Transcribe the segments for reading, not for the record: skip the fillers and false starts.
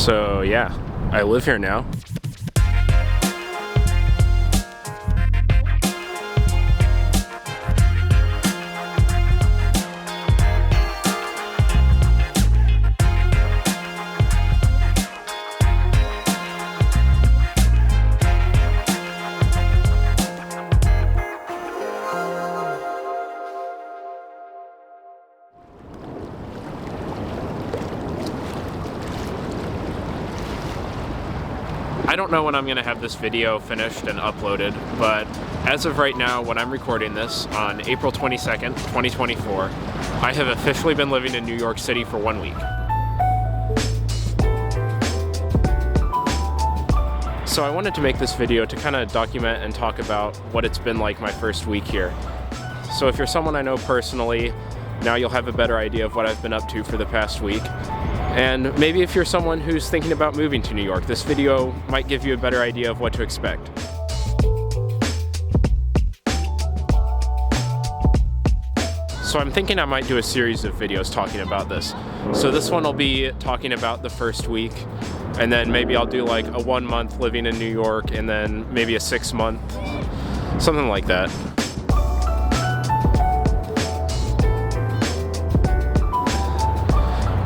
So yeah, I live here now. I don't know when I'm going to have this video finished and uploaded, but as of right now, when I'm recording this on April 22nd, 2024, I have officially been living in New York City for 1 week. So I wanted to make this video to kind of document and talk about what it's been like my first week here. So if you're someone I know personally, now you'll have a better idea of what I've been up to for the past week. And maybe if you're someone who's thinking about moving to New York, this video might give you a better idea of what to expect. So I'm thinking I might do a series of videos talking about this. So this one will be talking about the first week, and then maybe I'll do like a 1 month living in New York, and then maybe a 6 month, something like that.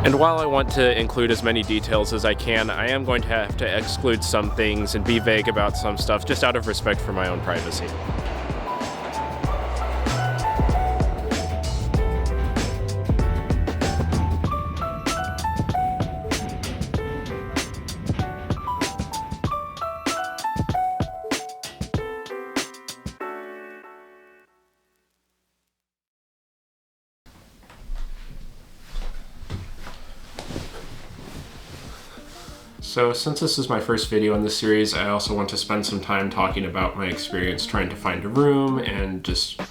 And while I want to include as many details as I can, I am going to have to exclude some things and be vague about some stuff just out of respect for my own privacy. So since this is my first video in this series, I also want to spend some time talking about my experience trying to find a room and just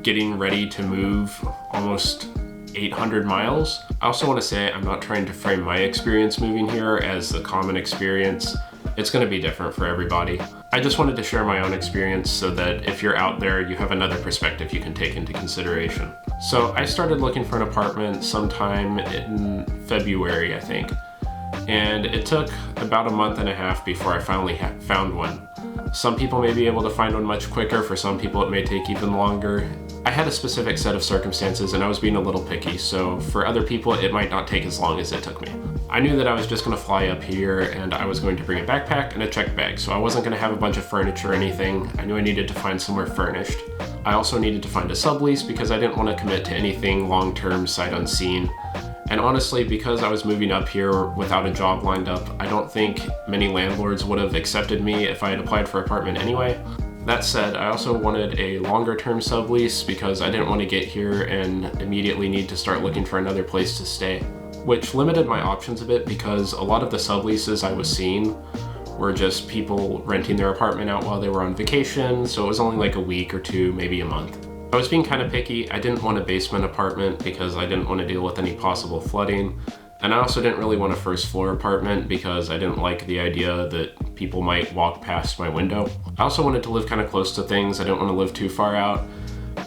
getting ready to move almost 800 miles. I also want to say I'm not trying to frame my experience moving here as the common experience. It's going to be different for everybody. I just wanted to share my own experience so that if you're out there, you have another perspective you can take into consideration. So I started looking for an apartment sometime in February, I think. And it took about a month and a half before I finally found one. Some people may be able to find one much quicker, for some people it may take even longer. I had a specific set of circumstances and I was being a little picky, so for other people it might not take as long as it took me. I knew that I was just going to fly up here and I was going to bring a backpack and a checked bag, so I wasn't going to have a bunch of furniture or anything. I knew I needed to find somewhere furnished. I also needed to find a sublease because I didn't want to commit to anything long-term sight unseen. And honestly, because I was moving up here without a job lined up, I don't think many landlords would have accepted me if I had applied for an apartment anyway. That said, I also wanted a longer term sublease because I didn't want to get here and immediately need to start looking for another place to stay, which limited my options a bit because a lot of the subleases I was seeing were just people renting their apartment out while they were on vacation, so it was only like a week or two, maybe a month. I was being kind of picky. I didn't want a basement apartment because I didn't want to deal with any possible flooding. And I also didn't really want a first floor apartment because I didn't like the idea that people might walk past my window. I also wanted to live kind of close to things. I didn't want to live too far out,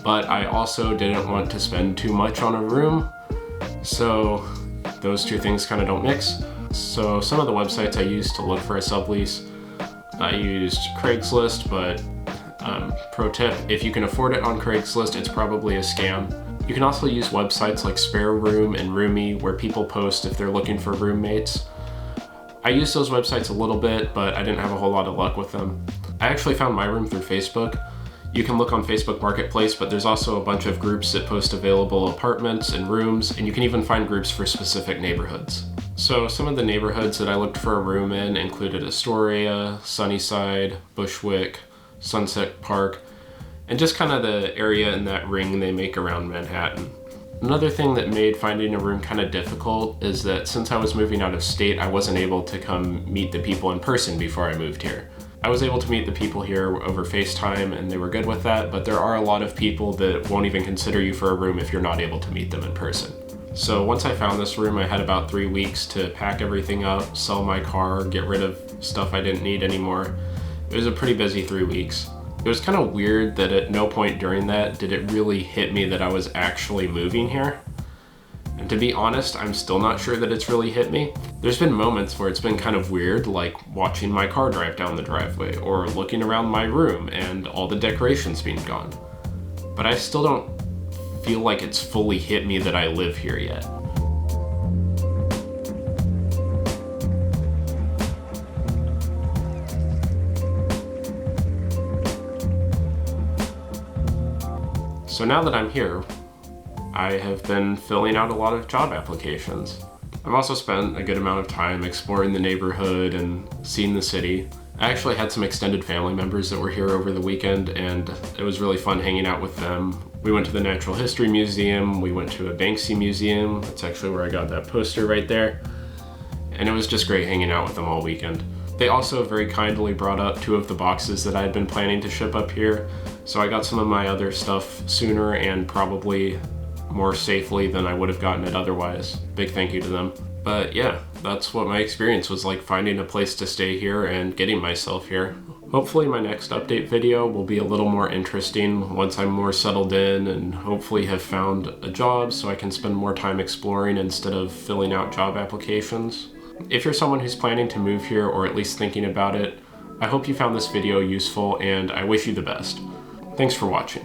but I also didn't want to spend too much on a room. So those two things kind of don't mix. So some of the websites I used to look for a sublease, I used Craigslist, but pro tip, if you can afford it on Craigslist, it's probably a scam. You can also use websites like Spare Room and Roomie where people post if they're looking for roommates. I used those websites a little bit, but I didn't have a whole lot of luck with them. I actually found my room through Facebook. You can look on Facebook Marketplace, but there's also a bunch of groups that post available apartments and rooms, and you can even find groups for specific neighborhoods. So some of the neighborhoods that I looked for a room in included Astoria, Sunnyside, Bushwick, Sunset Park, and just kind of the area in that ring they make around Manhattan. Another thing that made finding a room kind of difficult is that since I was moving out of state, I wasn't able to come meet the people in person before I moved here. I was able to meet the people here over FaceTime and they were good with that, but there are a lot of people that won't even consider you for a room if you're not able to meet them in person. So once I found this room, I had about 3 weeks to pack everything up, sell my car, get rid of stuff I didn't need anymore. It was a pretty busy 3 weeks. It was kind of weird that at no point during that did it really hit me that I was actually moving here. And to be honest, I'm still not sure that it's really hit me. There's been moments where it's been kind of weird, like watching my car drive down the driveway, or looking around my room and all the decorations being gone. But I still don't feel like it's fully hit me that I live here yet. So now that I'm here, I have been filling out a lot of job applications. I've also spent a good amount of time exploring the neighborhood and seeing the city. I actually had some extended family members that were here over the weekend, and it was really fun hanging out with them. We went to the Natural History Museum, we went to a Banksy museum. That's actually where I got that poster right there. And it was just great hanging out with them all weekend. They also very kindly brought up 2 of the boxes that I had been planning to ship up here, so I got some of my other stuff sooner and probably more safely than I would have gotten it otherwise. Big thank you to them. But yeah, that's what my experience was like, finding a place to stay here and getting myself here. Hopefully my next update video will be a little more interesting once I'm more settled in and hopefully have found a job so I can spend more time exploring instead of filling out job applications. If you're someone who's planning to move here or at least thinking about it, I hope you found this video useful and I wish you the best. Thanks for watching.